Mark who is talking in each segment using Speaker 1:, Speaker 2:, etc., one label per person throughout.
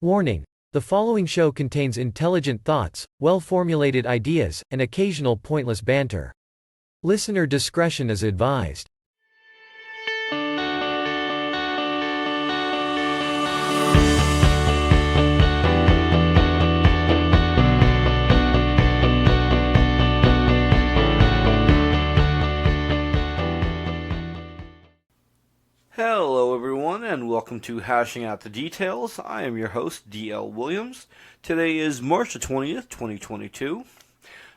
Speaker 1: Warning: the following show contains intelligent thoughts, well-formulated ideas, and occasional pointless banter. Listener discretion is advised.
Speaker 2: Hello everyone and welcome to Hashing Out the Details. I am your host, D.L. Williams. Today is March the 20th, 2022.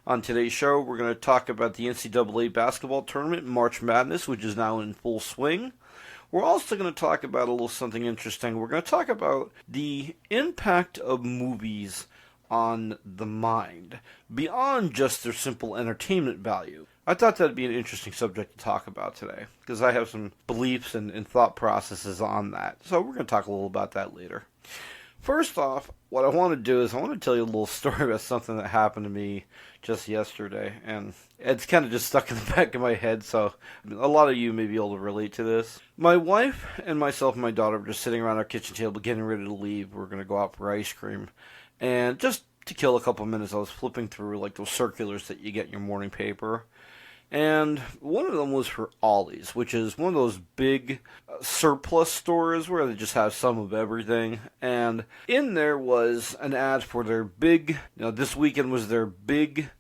Speaker 2: On today's show, we're going to talk about the NCAA basketball tournament, March Madness, which is now in full swing. We're also going to talk about a little something interesting. We're going to talk about the impact of movies on the mind, beyond just their simple entertainment value. I thought that'd be an interesting subject to talk about today, because I have some beliefs and thought processes on that. So we're going to talk a little about that later. First off, what I want to do is I want to tell you a little story about something that happened to me just yesterday, and it's kind of just stuck in the back of my head, so a lot of you may be able to relate to this. My wife and myself and my daughter were just sitting around our kitchen table getting ready to leave. We're going to go out for ice cream, and just to kill a couple minutes, I was flipping through like those circulars that you get in your morning paper. And one of them was for Ollie's, which is one of those big surplus stores where they just have some of everything. And in there was an ad for their big, this weekend was their big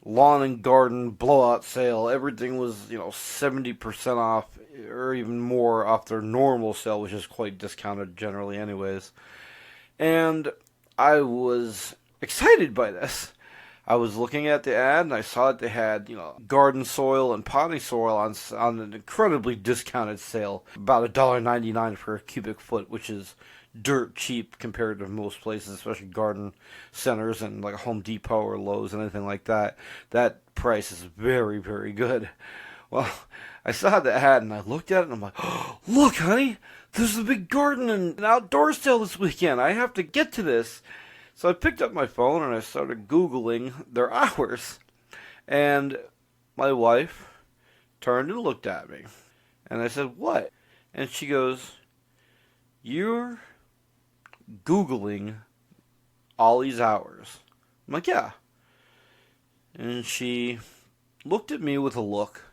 Speaker 2: lawn and garden blowout sale. Everything was, 70% off or even more off their normal sale, which is quite discounted generally anyways. And I was excited by this. I was looking at the ad, and I saw that they had, garden soil and potting soil on an incredibly discounted sale, about $1.99 for a cubic foot, which is dirt cheap compared to most places, especially garden centers and like a Home Depot or Lowe's and anything like that. That price is very, very good. Well, I saw the ad, and I looked at it, and I'm like, oh, look, honey, there's a big garden and outdoor sale this weekend. I have to get to this. So I picked up my phone and I started Googling their hours. And my wife turned and looked at me. And I said, what? And she goes, you're Googling Ollie's hours. I'm like, yeah. And she looked at me with a look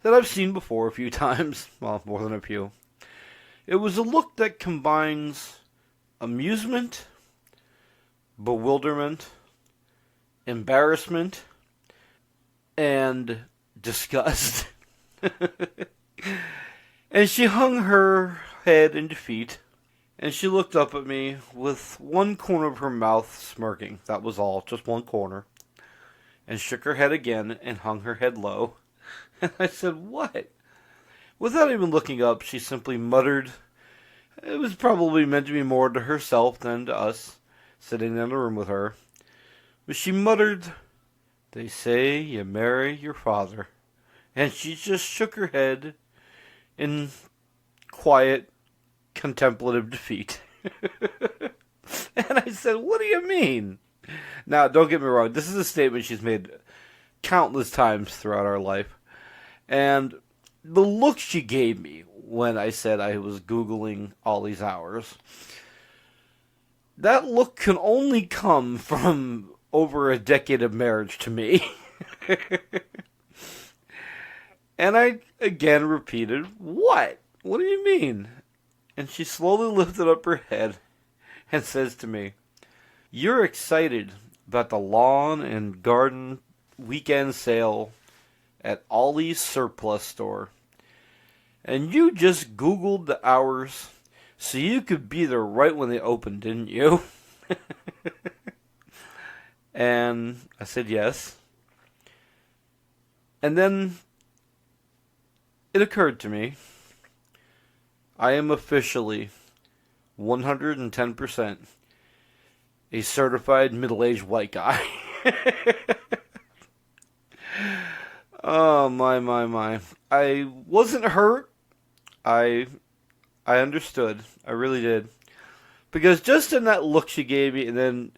Speaker 2: that I've seen before a few times. Well, more than a few. It was a look that combines amusement, bewilderment, embarrassment, and disgust. And she hung her head in defeat, and she looked up at me with one corner of her mouth smirking. That was all, just one corner. And shook her head again and hung her head low. And I said, what? Without even looking up, she simply muttered. It was probably meant to be more to herself than to us, sitting in the room with her. But she muttered, they say you marry your father. And she just shook her head in quiet, contemplative defeat. And I said, what do you mean? Now, don't get me wrong, this is a statement she's made countless times throughout our life. And the look she gave me when I said I was Googling Ollie's hours, that look can only come from over a decade of marriage to me. And I again repeated, what? What do you mean? And she slowly lifted up her head and says to me, you're excited about the lawn and garden weekend sale at Ollie's surplus store. And you just Googled the hours so you could be there right when they opened, didn't you? And I said yes. And then it occurred to me, I am officially 110% a certified middle-aged white guy. Oh, my. I wasn't hurt. I understood. I really did. Because just in that look she gave me, and then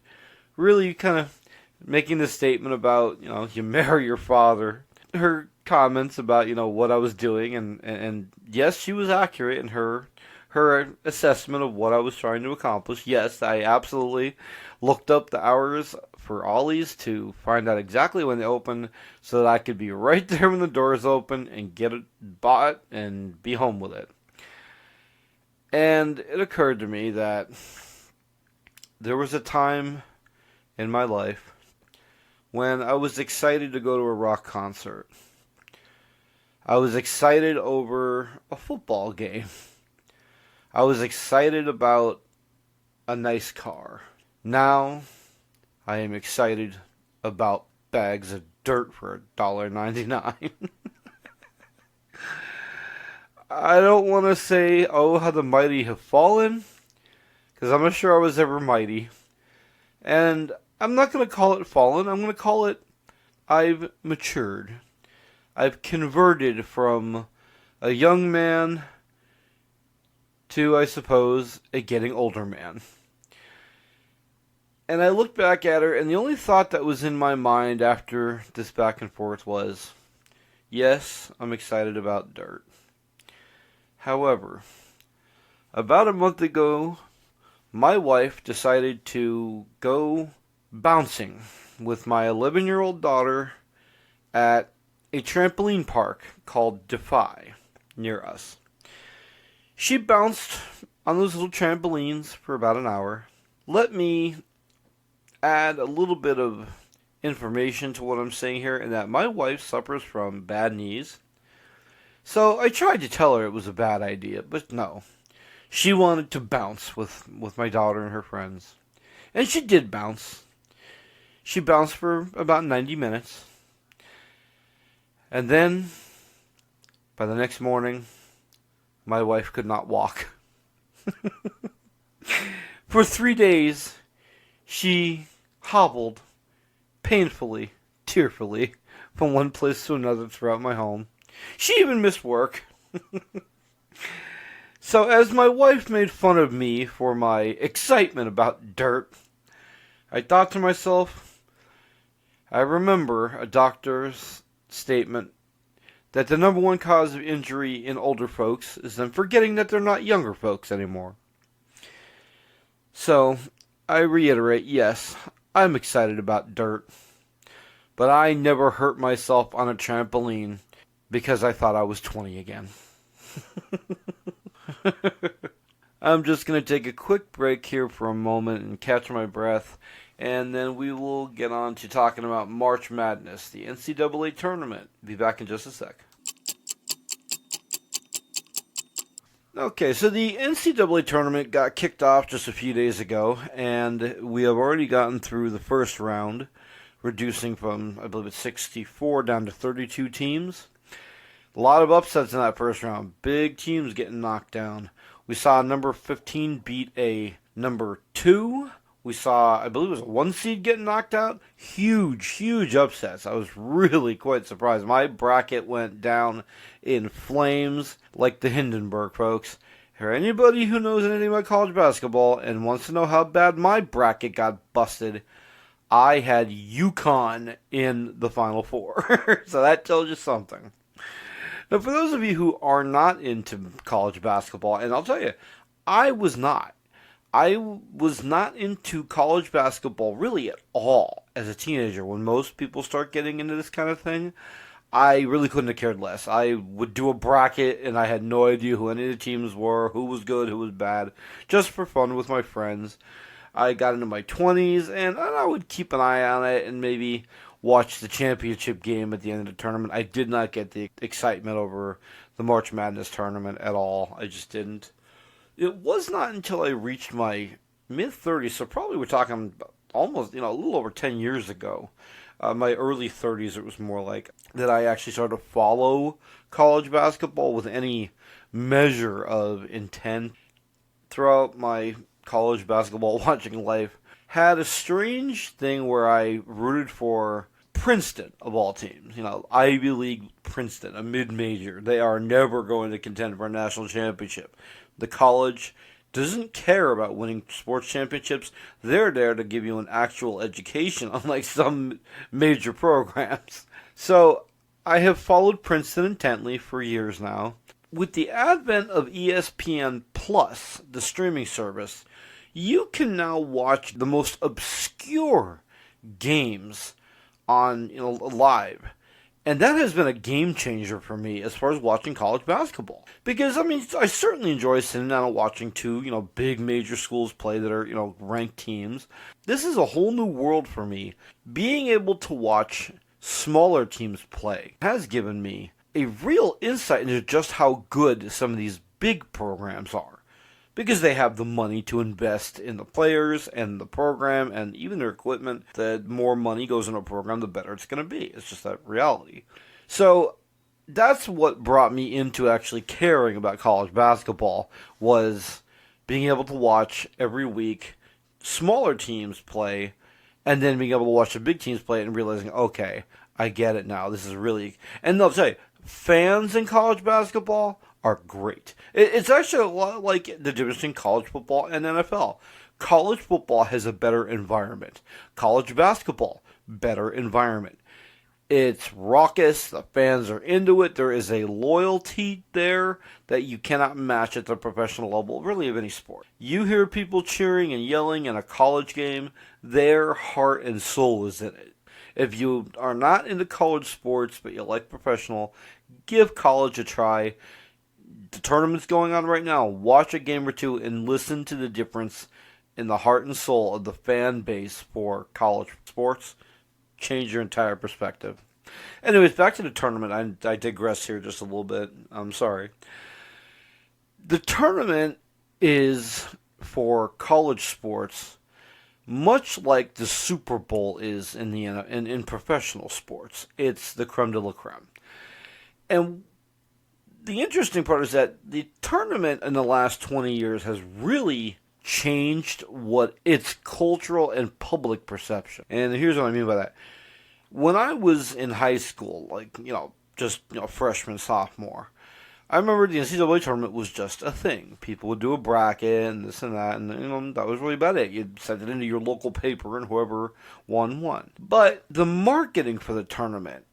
Speaker 2: really kind of making the statement about, you marry your father, her comments about, what I was doing, and yes, she was accurate in her her assessment of what I was trying to accomplish. Yes, I absolutely looked up the hours for Ollie's to find out exactly when they open so that I could be right there when the doors open and get it bought and be home with it. And it occurred to me that there was a time in my life when I was excited to go to a rock concert. I was excited over a football game. I was excited about a nice car. Now, I am excited about bags of dirt for $1.99. I don't want to say, oh, how the mighty have fallen, because I'm not sure I was ever mighty. And I'm not going to call it fallen. I'm going to call it I've matured. I've converted from a young man to, I suppose, a getting older man. And I looked back at her, and the only thought that was in my mind after this back and forth was, yes, I'm excited about dirt. However, about a month ago, my wife decided to go bouncing with my 11-year-old daughter at a trampoline park called Defy near us. She bounced on those little trampolines for about an hour. Let me add a little bit of information to what I'm saying here, in that my wife suffers from bad knees. So I tried to tell her it was a bad idea, but no. She wanted to bounce with my daughter and her friends. And she did bounce. She bounced for about 90 minutes. And then, by the next morning, my wife could not walk. For 3 days, she hobbled painfully, tearfully, from one place to another throughout my home. She even missed work. So as my wife made fun of me for my excitement about dirt, I thought to myself, I remember a doctor's statement that the number one cause of injury in older folks is them forgetting that they're not younger folks anymore. So, I reiterate, yes, I'm excited about dirt, but I never hurt myself on a trampoline because I thought I was 20 again. I'm just going to take a quick break here for a moment and catch my breath, and then we will get on to talking about March Madness, the NCAA tournament. Be back in just a sec. Okay, so the NCAA tournament got kicked off just a few days ago, and we have already gotten through the first round, reducing from, I believe it's 64 down to 32 teams. A lot of upsets in that first round. Big teams getting knocked down. We saw number 15 beat a number 2. We saw, I believe it was a 1 seed getting knocked out. Huge upsets. I was really quite surprised. My bracket went down in flames like the Hindenburg, folks. For anybody who knows anything about college basketball and wants to know how bad my bracket got busted, I had UConn in the Final Four. So that tells you something. Now, for those of you who are not into college basketball, and I'll tell you, I was not. I was not into college basketball really at all as a teenager. When most people start getting into this kind of thing, I really couldn't have cared less. I would do a bracket, and I had no idea who any of the teams were, who was good, who was bad, just for fun with my friends. I got into my 20s, and I would keep an eye on it and maybe watch the championship game at the end of the tournament. I did not get the excitement over the March Madness tournament at all. I just didn't. It was not until I reached my mid-30s, so probably we're talking almost, a little over 10 years ago. My early 30s, it was more like, that I actually started to follow college basketball with any measure of intent. Throughout my college basketball watching life, had a strange thing where I rooted for Princeton, of all teams. Ivy League Princeton, a mid-major. They are never going to contend for a national championship. The college doesn't care about winning sports championships. They're there to give you an actual education, unlike some major programs. So, I have followed Princeton intently for years now. with the advent of ESPN Plus, the streaming service, you can now watch the most obscure games on live. And that has been a game changer for me as far as watching college basketball. Because, I mean, I certainly enjoy sitting down and watching two, big major schools play that are, ranked teams. This is a whole new world for me. Being able to watch smaller teams play has given me a real insight into just how good some of these big programs are. Because they have the money to invest in the players and the program and even their equipment. The more money goes into a program, the better it's going to be. It's just that reality. So that's what brought me into actually caring about college basketball, was being able to watch every week smaller teams play, and then being able to watch the big teams play and realizing, okay, I get it now. This is really... And they'll say, fans in college basketball are great. It's actually a lot like the difference between college football and NFL. College football has a better environment. College basketball, better environment. It's raucous. The fans are into it. There is a loyalty there that you cannot match at the professional level, really, of any sport. You hear people cheering and yelling in a college game, their heart and soul is in it. If you are not into college sports, but you like professional, give college a try. The tournament's going on right now. Watch a game or two and listen to the difference in the heart and soul of the fan base for college sports. Change your entire perspective. Anyways, back to the tournament. I digress here just a little bit. I'm sorry. The tournament is, for college sports, much like the Super Bowl is in professional sports. It's the creme de la creme. And the interesting part is that the tournament in the last 20 years has really changed what its cultural and public perception. And here's what I mean by that. When I was in high school, freshman, sophomore, I remember the NCAA tournament was just a thing. People would do a bracket and this and that, and that was really about it. You'd send it into your local paper, and whoever won. But the marketing for the tournament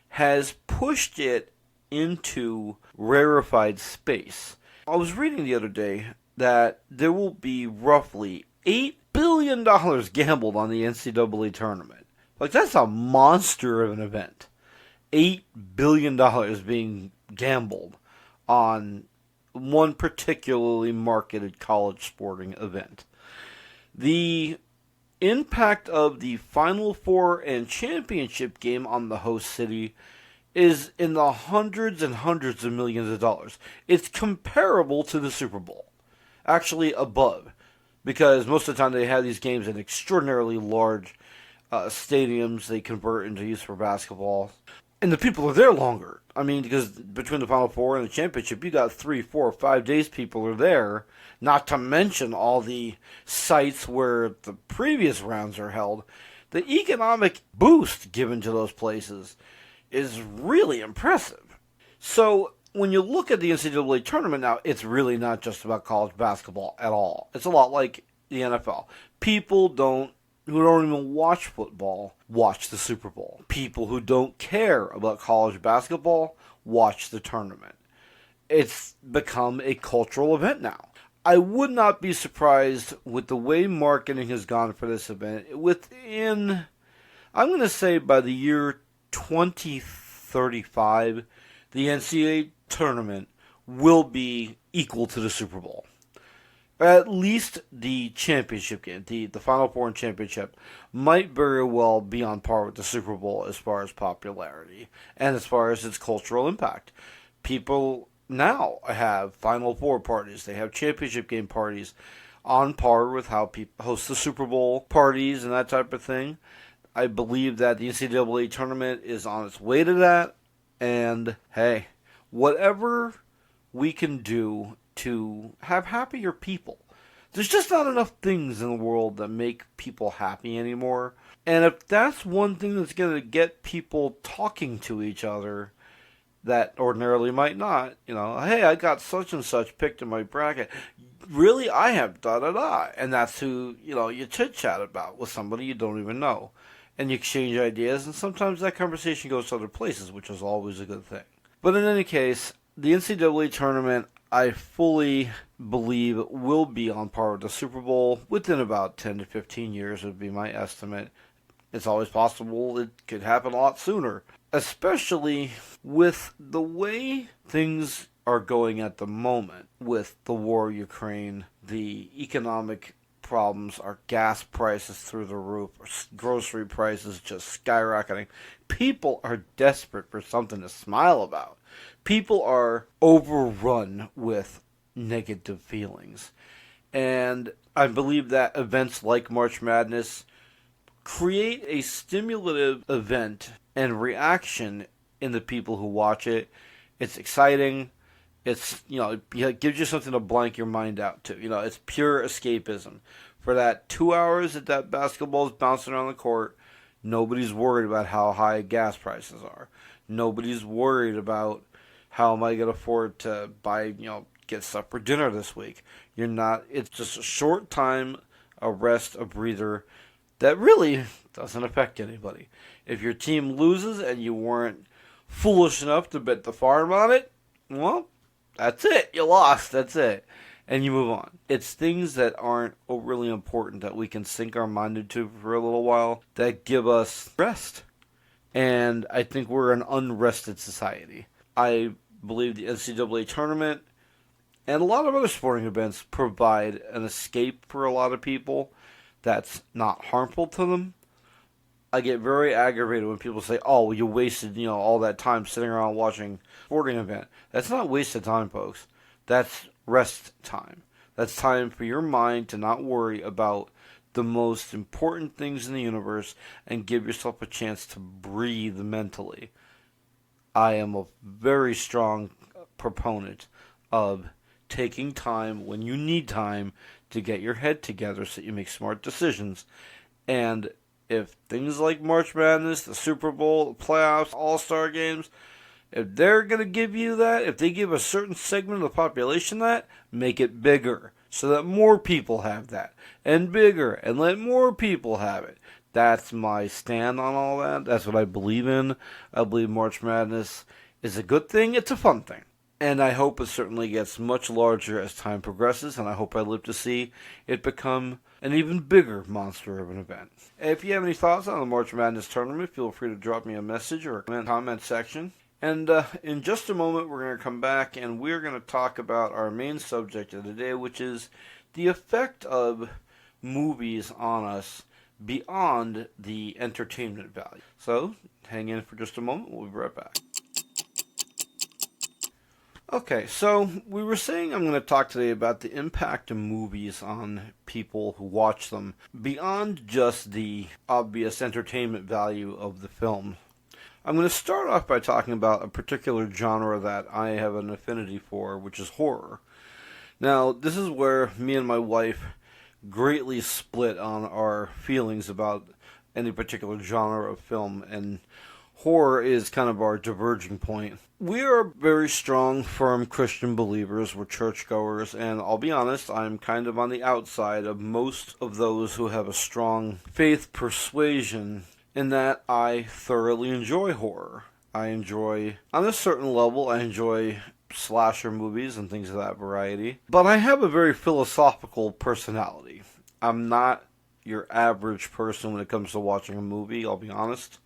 Speaker 2: has pushed it into rarefied space. I was reading the other day that there will be roughly $8 billion gambled on the NCAA tournament. That's a monster of an event. $8 billion being gambled on one particularly marketed college sporting event. The impact of the Final Four and championship game on the host city is in the hundreds and hundreds of millions of dollars. It's comparable to the Super Bowl. Actually above. Because most of the time they have these games in extraordinarily large stadiums they convert into use for basketball. And the people are there longer. I mean, because between the Final Four and the championship, you got 3, 4, 5 days people are there. Not to mention all the sites where the previous rounds are held. The economic boost given to those places is really impressive. So when you look at the NCAA tournament now, it's really not just about college basketball at all. It's a lot like the NFL. People who don't even watch football watch the Super Bowl. People who don't care about college basketball watch the tournament. It's become a cultural event now. I would not be surprised with the way marketing has gone for this event. I'm going to say by the year 2035, the NCAA tournament will be equal to the Super Bowl. At least the championship game, the Final Four and championship, might very well be on par with the Super Bowl as far as popularity and as far as its cultural impact. People now have Final Four parties. They have championship game parties on par with how people host the Super Bowl parties and that type of thing. I believe that the NCAA tournament is on its way to that. And, hey, whatever we can do to have happier people. There's just not enough things in the world that make people happy anymore. And if that's one thing that's going to get people talking to each other that ordinarily might not, hey, I got such and such picked in my bracket. Really, I have da-da-da. And that's who, you chit-chat about with somebody you don't even know. And you exchange ideas, and sometimes that conversation goes to other places, which is always a good thing. But in any case, the NCAA tournament, I fully believe, will be on par with the Super Bowl within about 10 to 15 years, would be my estimate. It's always possible it could happen a lot sooner, especially with the way things are going at the moment with the war in Ukraine, the economic problems, our gas prices through the roof, our grocery prices just skyrocketing. People are desperate for something to smile about. People are overrun with negative feelings. And I believe that events like March Madness create a stimulative event and reaction in the people who watch it. It's exciting. It's, it gives you something to blank your mind out to. It's pure escapism. For that 2 hours that basketball is bouncing around the court, nobody's worried about how high gas prices are. Nobody's worried about how am I going to afford to buy, get stuff for dinner this week. You're not, it's just a short time, a rest, a breather that really doesn't affect anybody. If your team loses and you weren't foolish enough to bet the farm on it, well, that's it. You lost. That's it. And you move on. It's things that aren't overly important that we can sink our mind into for a little while that give us rest. And I think we're an unrested society. I believe the NCAA tournament and a lot of other sporting events provide an escape for a lot of people that's not harmful to them. I get very aggravated when people say, oh, well, you wasted, all that time sitting around watching a sporting event. That's not wasted time, folks. That's rest time. That's time for your mind to not worry about the most important things in the universe and give yourself a chance to breathe mentally. I am a very strong proponent of taking time when you need time to get your head together so that you make smart decisions. And if things like March Madness, the Super Bowl, the playoffs, All-Star games, if they're going to give you that, if they give a certain segment of the population that, make it bigger so that more people have that. And bigger, and let more people have it. That's my stand on all that. That's what I believe in. I believe March Madness is a good thing. It's a fun thing. And I hope it certainly gets much larger as time progresses, and I hope I live to see it become an even bigger monster of an event. If you have any thoughts on the March Madness tournament, feel free to drop me a message or a comment section. And in just a moment, we're going to come back and we're going to talk about our main subject of the day, which is the effect of movies on us beyond the entertainment value. So, hang in for just a moment. We'll be right back. Okay, so we were saying I'm going to talk today about the impact of movies on people who watch them beyond just the obvious entertainment value of the film. I'm going to start off by talking about a particular genre that I have an affinity for, which is horror. Now, this is where me and my wife greatly split on our feelings about any particular genre of film, and horror is kind of our diverging point. We are very strong, firm Christian believers. We're churchgoers, and I'll be honest, I'm kind of on the outside of most of those who have a strong faith persuasion in that I thoroughly enjoy horror. I enjoy, on a certain level, I enjoy slasher movies and things of that variety. But I have a very philosophical personality. I'm not your average person when it comes to watching a movie, I'll be honest.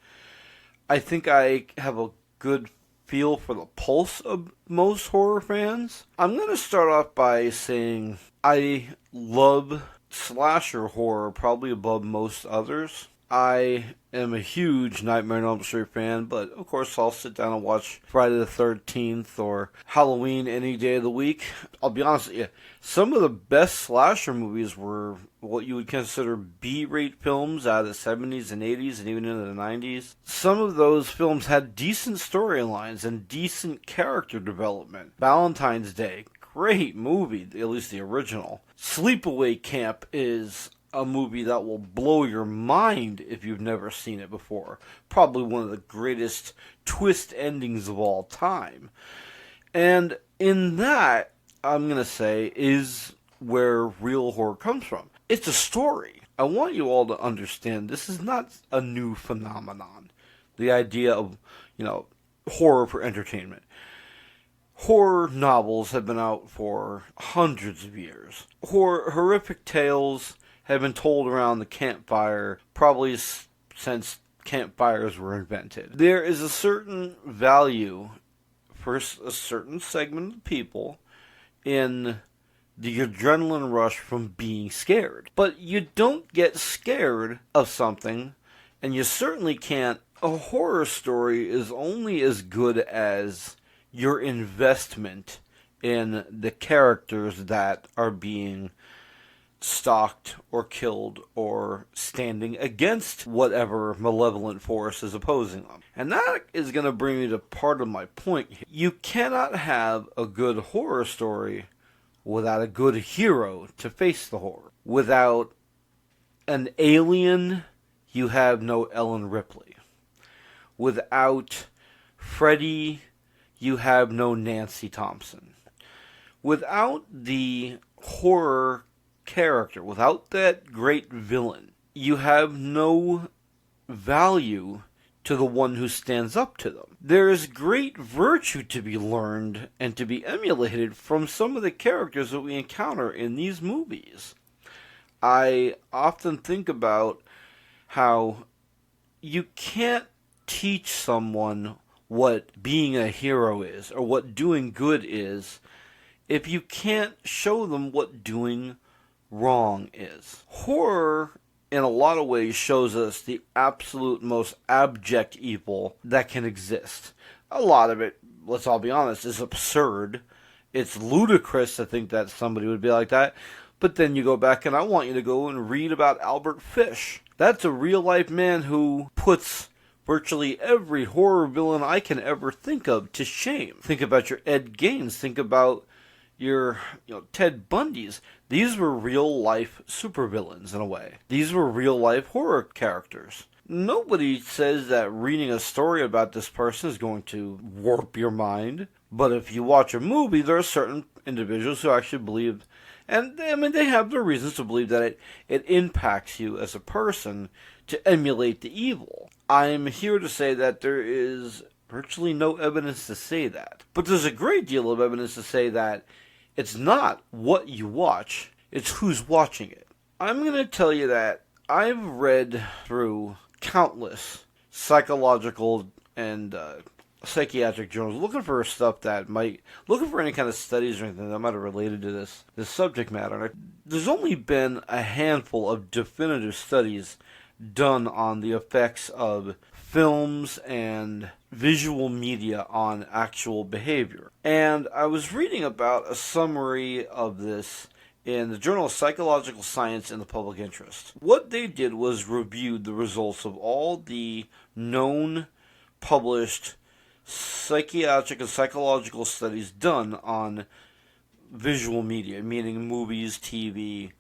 Speaker 2: I think I have a good feel for the pulse of most horror fans. I'm going to start off by saying I love slasher horror probably above most others. I am a huge Nightmare on Elm Street fan, but of course I'll sit down and watch Friday the 13th or Halloween any day of the week. I'll be honest with you, some of the best slasher movies were what you would consider B-rate films out of the 70s and 80s and even into the 90s. Some of those films had decent storylines and decent character development. Valentine's Day, great movie, at least the original. Sleepaway Camp is a movie that will blow your mind if you've never seen it before. Probably one of the greatest twist endings of all time. And in that, I'm going to say, is where real horror comes from. It's a story. I want you all to understand this is not a new phenomenon. The idea of, horror for entertainment. Horror novels have been out for hundreds of years. Horrific tales have been told around the campfire probably since campfires were invented. There is a certain value for a certain segment of people in the adrenaline rush from being scared. But you don't get scared of something, and you certainly can't. A horror story is only as good as your investment in the characters that are being stalked or killed or standing against whatever malevolent force is opposing them. And that is going to bring me to part of my point here. You cannot have a good horror story without a good hero to face the horror. Without an alien, you have no Ellen Ripley. Without Freddy, you have no Nancy Thompson. Without the horror character, without that great villain, you have no value to the one who stands up to them. There is great virtue to be learned and to be emulated from some of the characters that we encounter in these movies. I often think about how you can't teach someone what being a hero is or what doing good is if you can't show them what doing wrong is. Horror, in a lot of ways, shows us the absolute most abject evil that can exist. A lot of it, let's all be honest, is absurd. It's ludicrous to think that somebody would be like that. But then you go back and I want you to go and read about Albert Fish. That's a real-life man who puts virtually every horror villain I can ever think of to shame. Think about your Ed Geins. Think about your Ted Bundys. These were real-life supervillains in a way. These were real-life horror characters. Nobody says that reading a story about this person is going to warp your mind. But if you watch a movie, there are certain individuals who actually believe, and I mean they have their reasons to believe that it impacts you as a person to emulate the evil. I'm here to say that there is virtually no evidence to say that. But there's a great deal of evidence to say that it's not what you watch, it's who's watching it. I'm going to tell you that I've read through countless psychological and psychiatric journals looking for stuff that looking for any kind of studies or anything that might have related to this subject matter. And there's only been a handful of definitive studies done on the effects of films and visual media on actual behavior. And I was reading about a summary of this in the Journal of Psychological Science in the Public Interest. What they did was reviewed the results of all the known published psychiatric and psychological studies done on visual media, meaning movies, TV,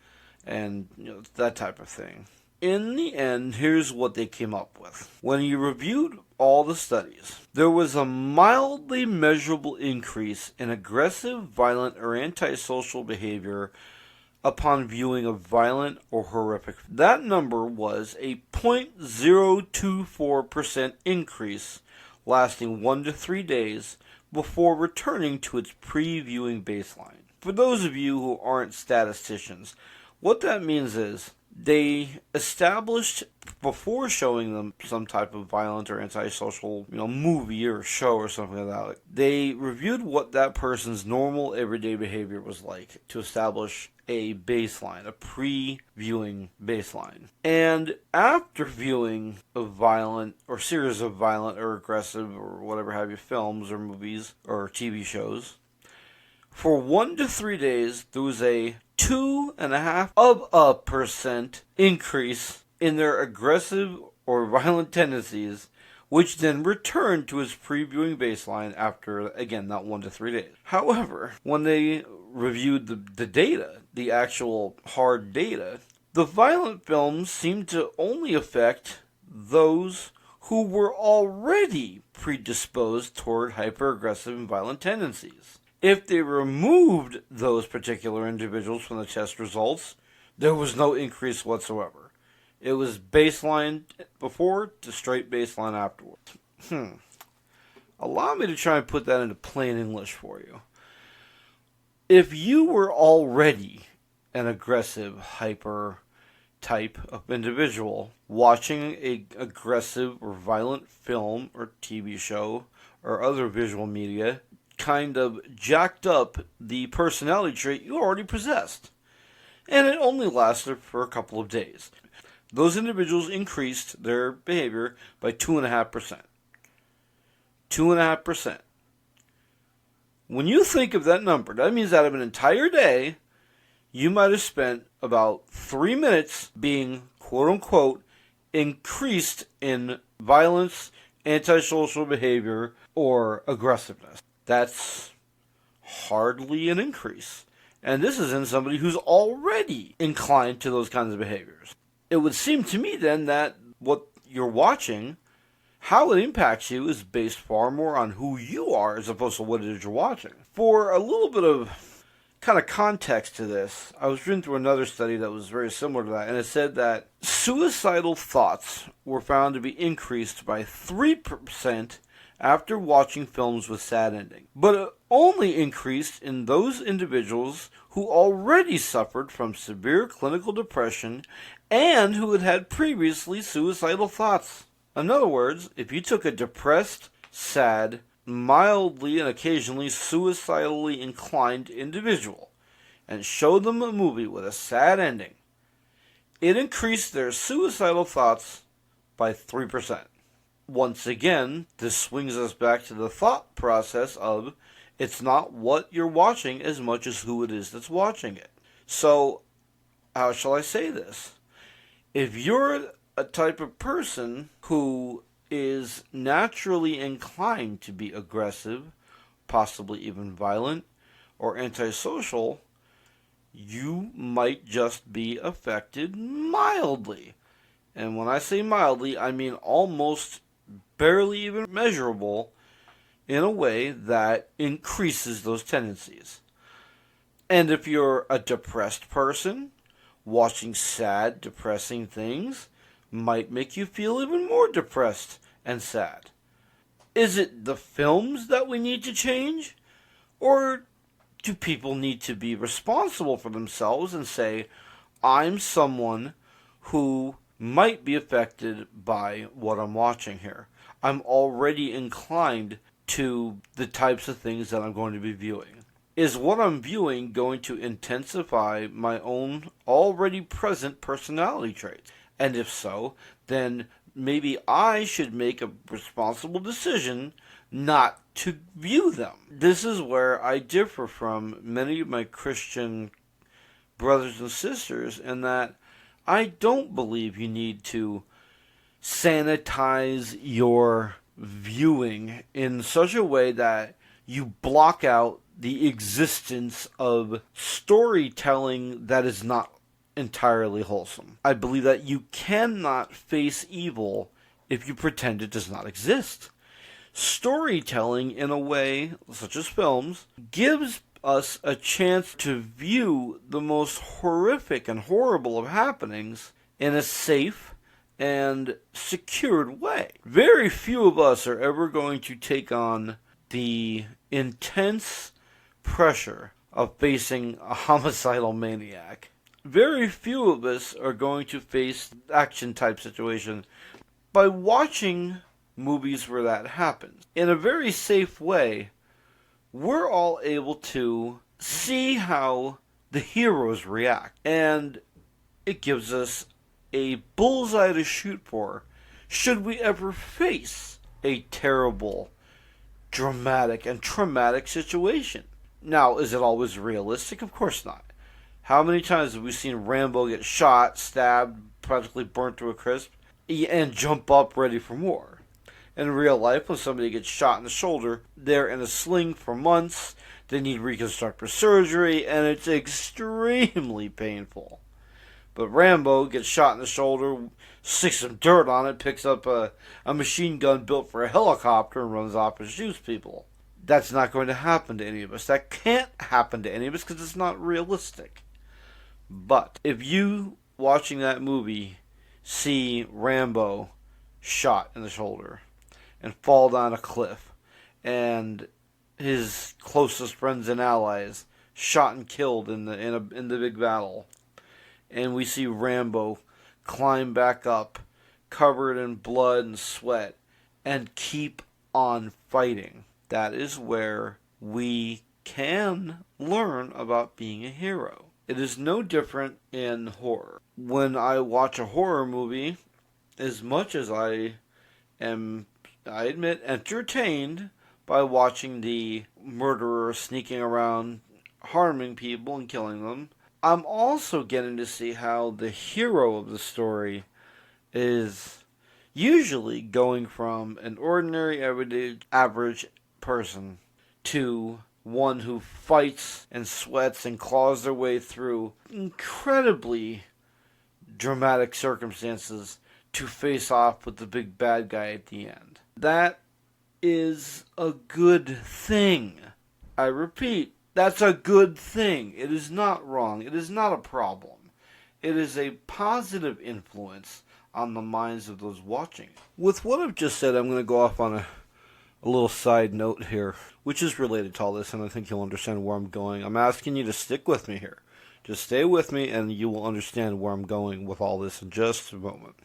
Speaker 2: and that type of thing. In the end, here's what they came up with. When you reviewed all the studies, there was a mildly measurable increase in aggressive, violent, or antisocial behavior upon viewing a violent or horrific. That number was a 0.024% increase lasting 1 to 3 days before returning to its pre-viewing baseline. For those of you who aren't statisticians, what that means is they established, before showing them some type of violent or antisocial, movie or show or something like that, they reviewed what that person's normal everyday behavior was like to establish a baseline, a pre-viewing baseline. And after viewing a violent or series of violent or aggressive or whatever have you films or movies or TV shows, for 1 to 3 days, there was a 2.5% increase in their aggressive or violent tendencies, which then returned to its previewing baseline after, again, that 1 to 3 days. However, when they reviewed the data, the actual hard data, the violent films seemed to only affect those who were already predisposed toward hyper-aggressive and violent tendencies. If they removed those particular individuals from the test results, there was no increase whatsoever. It was baseline before to straight baseline afterwards. Allow me to try and put that into plain English for you. If you were already an aggressive, hyper type of individual watching an aggressive or violent film or TV show or other visual media, kind of jacked up the personality trait you already possessed. And it only lasted for a couple of days. Those individuals increased their behavior by 2.5%. 2.5%. When you think of that number, that means out of an entire day, you might have spent about 3 minutes being, quote unquote, increased in violence, antisocial behavior, or aggressiveness. That's hardly an increase. And this is in somebody who's already inclined to those kinds of behaviors. It would seem to me then that what you're watching, how it impacts you, is based far more on who you are as opposed to what it is you're watching. For a little bit of kind of context to this, I was reading through another study that was very similar to that, and it said that suicidal thoughts were found to be increased by 3% after watching films with sad ending. But it only increased in those individuals who already suffered from severe clinical depression and who had had previously suicidal thoughts. In other words, if you took a depressed, sad, mildly and occasionally suicidally inclined individual and showed them a movie with a sad ending, it increased their suicidal thoughts by 3%. Once again, this swings us back to the thought process of it's not what you're watching as much as who it is that's watching it. So, how shall I say this? If you're a type of person who is naturally inclined to be aggressive, possibly even violent, or antisocial, you might just be affected mildly. And when I say mildly, I mean almost barely even measurable in a way that increases those tendencies. And if you're a depressed person, watching sad, depressing things might make you feel even more depressed and sad. Is it the films that we need to change? Or do people need to be responsible for themselves and say, I'm someone who might be affected by what I'm watching here. I'm already inclined to the types of things that I'm going to be viewing. Is what I'm viewing going to intensify my own already present personality traits? And if so, then maybe I should make a responsible decision not to view them. This is where I differ from many of my Christian brothers and sisters in that I don't believe you need to sanitize your viewing in such a way that you block out the existence of storytelling that is not entirely wholesome. I believe that you cannot face evil if you pretend it does not exist. Storytelling, in a way, such as films, gives us a chance to view the most horrific and horrible of happenings in a safe and secured way. Very few of us are ever going to take on the intense pressure of facing a homicidal maniac. Very few of us are going to face action type situation by watching movies where that happens. In a very safe way, we're all able to see how the heroes react. And it gives us a bullseye to shoot for should we ever face a terrible, dramatic, and traumatic situation. Now, is it always realistic? Of course not. How many times have we seen Rambo get shot, stabbed, practically burnt to a crisp, and jump up ready for more? In real life, when somebody gets shot in the shoulder, they're in a sling for months, they need reconstructive surgery, and it's extremely painful. But Rambo gets shot in the shoulder, sticks some dirt on it, picks up a machine gun built for a helicopter, and runs off and shoots people. That's not going to happen to any of us. That can't happen to any of us because it's not realistic. But if you, watching that movie, see Rambo shot in the shoulder and fall down a cliff and his closest friends and allies shot and killed in the big battle. And we see Rambo climb back up, covered in blood and sweat, and keep on fighting. That is where we can learn about being a hero. It is no different in horror. When I watch a horror movie, as much as I admit, entertained by watching the murderer sneaking around, harming people and killing them, I'm also getting to see how the hero of the story is usually going from an ordinary, everyday, average person to one who fights and sweats and claws their way through incredibly dramatic circumstances to face off with the big bad guy at the end. That is a good thing. I repeat, that's a good thing. It is not wrong. It is not a problem. It is a positive influence on the minds of those watching. With what I've just said, I'm going to go off on a little side note here, which is related to all this, and I think you'll understand where I'm going. I'm asking you to stick with me here. Just stay with me, and you will understand where I'm going with all this in just a moment.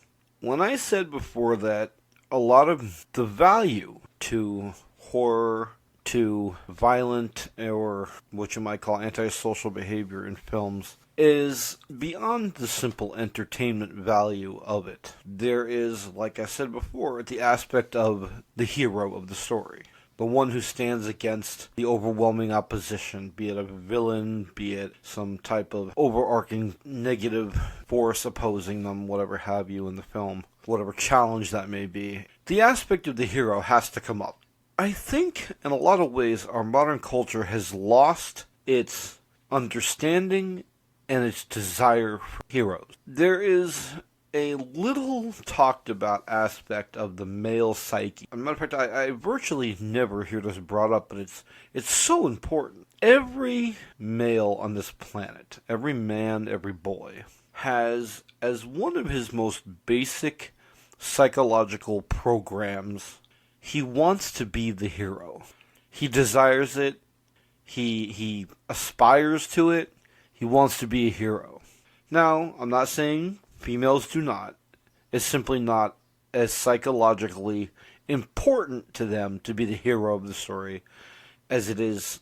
Speaker 2: When I said before that a lot of the value to horror, to violent, or what you might call antisocial behavior in films, is beyond the simple entertainment value of it. There is, like I said before, the aspect of the hero of the story. The one who stands against the overwhelming opposition, be it a villain, be it some type of overarching negative force opposing them, whatever have you in the film, whatever challenge that may be. The aspect of the hero has to come up. I think, in a lot of ways, our modern culture has lost its understanding and its desire for heroes. There is a little talked about aspect of the male psyche. As a matter of fact, I virtually never hear this brought up, but it's so important. Every male on this planet, every man, every boy, has as one of his most basic psychological programs, he wants to be the hero. He desires it. He aspires to it. He wants to be a hero. Now, I'm not saying females do not. It's simply not as psychologically important to them to be the hero of the story as it is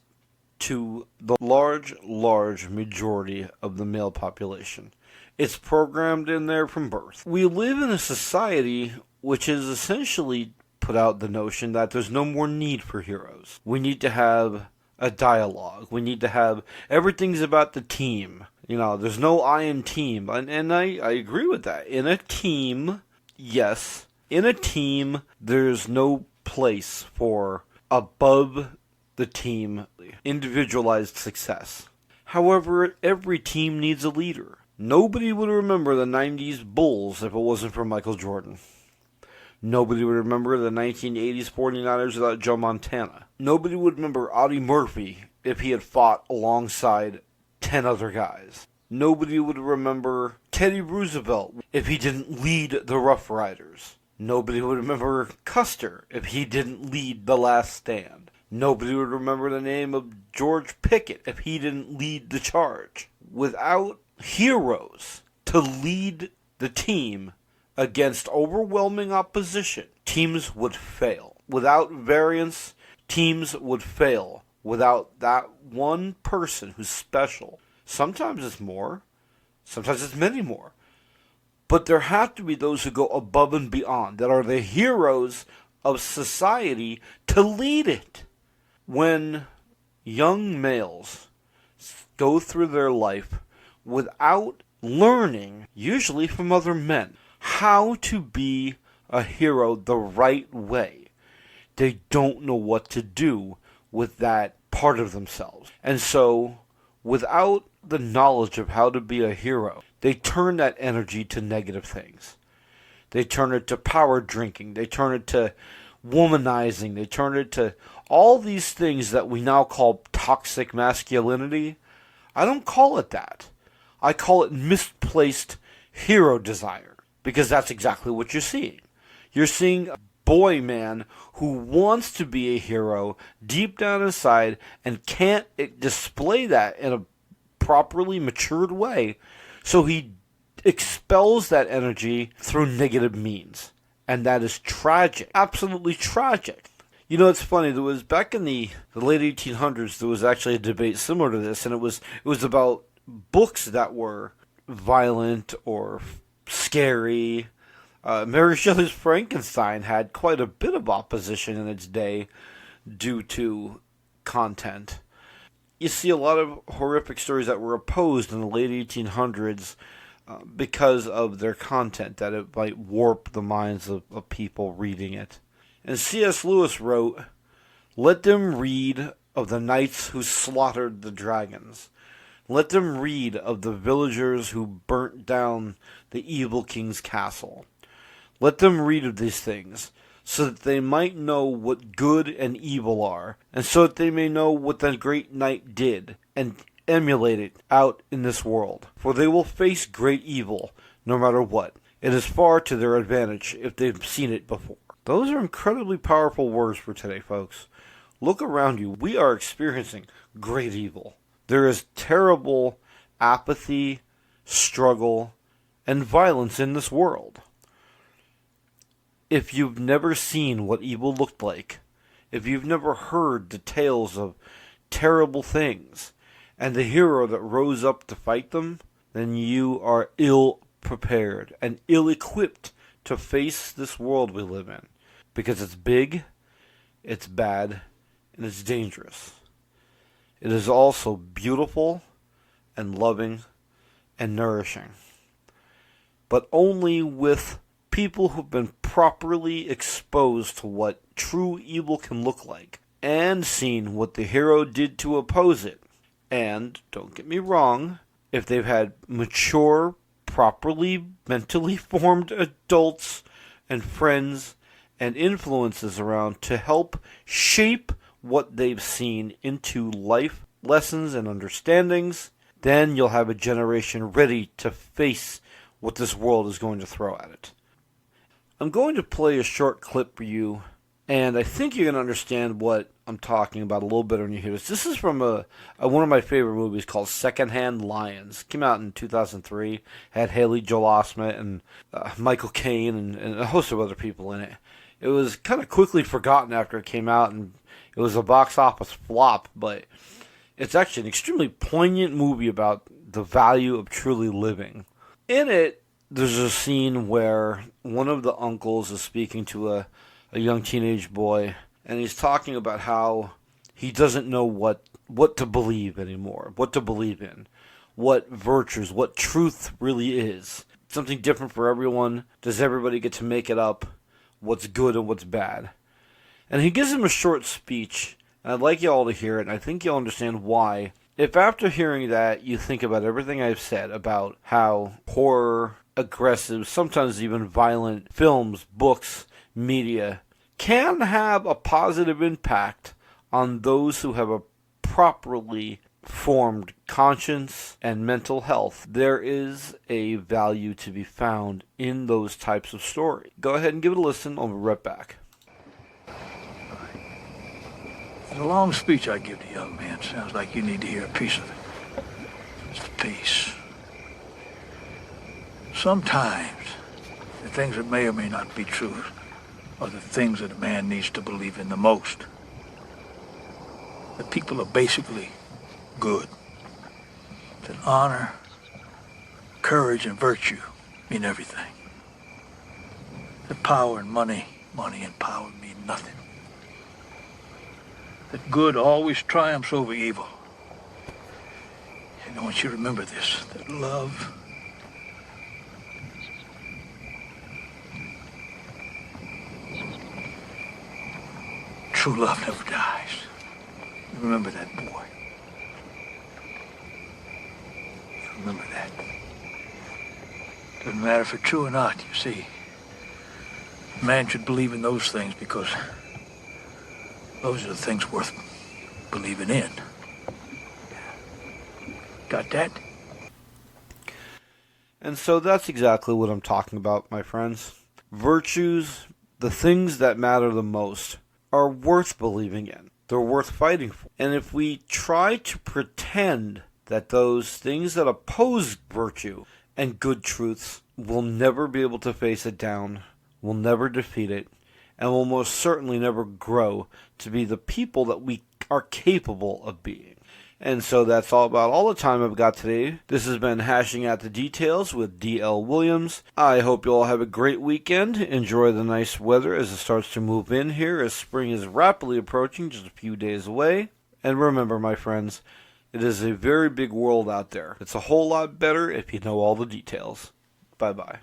Speaker 2: to the large majority of the male population. It's programmed in there from birth. We live in a society which is essentially put out the notion that there's no more need for heroes. We need to have a dialogue. We need to have, everything's about the team. You know, there's no I in team. And I agree with that. In a team, yes. In a team, there's no place for above the team individualized success. However, every team needs a leader. Nobody would remember the 90s Bulls if it wasn't for Michael Jordan. Nobody would remember the 1980s 49ers without Joe Montana. Nobody would remember Audie Murphy if he had fought alongside 10 other guys. Nobody would remember Teddy Roosevelt if he didn't lead the Rough Riders. Nobody would remember Custer if he didn't lead The Last Stand. Nobody would remember the name of George Pickett if he didn't lead the charge. Without heroes to lead the team against overwhelming opposition, teams would fail. Without variance, teams would fail. Without that one person who's special. Sometimes it's more. Sometimes it's many more. But there have to be those who go above and beyond, that are the heroes of society to lead it. When young males go through their life without learning, usually from other men, how to be a hero the right way, they don't know what to do with that part of themselves. And so, without the knowledge of how to be a hero, they turn that energy to negative things. They turn it to power drinking. They turn it to womanizing. They turn it to all these things that we now call toxic masculinity. I don't call it that. I call it misplaced hero desire. Because that's exactly what you're seeing. You're seeing boy man who wants to be a hero deep down inside and can't display that in a properly matured way. So he expels that energy through negative means. And that is tragic. Absolutely tragic. You know, it's funny. There was back in the late 1800s, there was actually a debate similar to this, and it was about books that were violent or scary. Mary Shelley's Frankenstein had quite a bit of opposition in its day due to content. You see a lot of horrific stories that were opposed in the late 1800s because of their content, that it might warp the minds of people reading it. And C.S. Lewis wrote, "Let them read of the knights who slaughtered the dragons. Let them read of the villagers who burnt down the evil king's castle. Let them read of these things, so that they might know what good and evil are, and so that they may know what the great knight did, and emulate it out in this world. For they will face great evil, no matter what. It is far to their advantage if they've seen it before." Those are incredibly powerful words for today, folks. Look around you. We are experiencing great evil. There is terrible apathy, struggle, and violence in this world. If you've never seen what evil looked like, if you've never heard the tales of terrible things, and the hero that rose up to fight them, then you are ill-prepared and ill-equipped to face this world we live in. Because it's big, it's bad, and it's dangerous. It is also beautiful and loving and nourishing. But only with people who've been properly exposed to what true evil can look like, and seen what the hero did to oppose it. And, don't get me wrong, if they've had mature, properly mentally formed adults and friends and influences around to help shape what they've seen into life lessons and understandings, then you'll have a generation ready to face what this world is going to throw at it. I'm going to play a short clip for you, and I think you're going to understand what I'm talking about a little bit when you hear this. This is from one of my favorite movies called Secondhand Lions. Came out in 2003. Had Haley Joel Osment and Michael Caine and a host of other people in it. It was kind of quickly forgotten after it came out, and it was a box office flop, but it's actually an extremely poignant movie about the value of truly living. In it, there's a scene where one of the uncles is speaking to a young teenage boy, and he's talking about how he doesn't know what to believe anymore, what to believe in, what virtues, what truth really is. Something different for everyone. Does everybody get to make it up? What's good and what's bad? And he gives him a short speech, and I'd like you all to hear it, and I think you'll understand why. If after hearing that you think about everything I've said about how horror, aggressive, sometimes even violent films, books, media can have a positive impact on those who have a properly formed conscience and mental health, there is a value to be found in those types of stories. Go ahead and give it a listen. I'll be right back.
Speaker 3: It's a long speech I give the young man. Sounds like you need to hear a piece of it. Just a piece. Sometimes the things that may or may not be true are the things that a man needs to believe in the most. That people are basically good. That honor, courage, and virtue mean everything. That power and money and power mean nothing. That good always triumphs over evil. And I want you to remember this, that love true love never dies. Remember that, boy. Remember that. Doesn't matter if it's true or not, you see. A man should believe in those things because those are the things worth believing in. Got that?
Speaker 2: And so that's exactly what I'm talking about, my friends. Virtues, the things that matter the most are worth believing in. They're worth fighting for. And if we try to pretend that those things that oppose virtue and good truths will never be able to face it down, will never defeat it, and will most certainly never grow to be the people that we are capable of being. And so that's all the time I've got today. This has been Hashing Out the Details with D.L. Williams. I hope you all have a great weekend. Enjoy the nice weather as it starts to move in here, as spring is rapidly approaching, just a few days away. And remember, my friends, it is a very big world out there. It's a whole lot better if you know all the details. Bye-bye.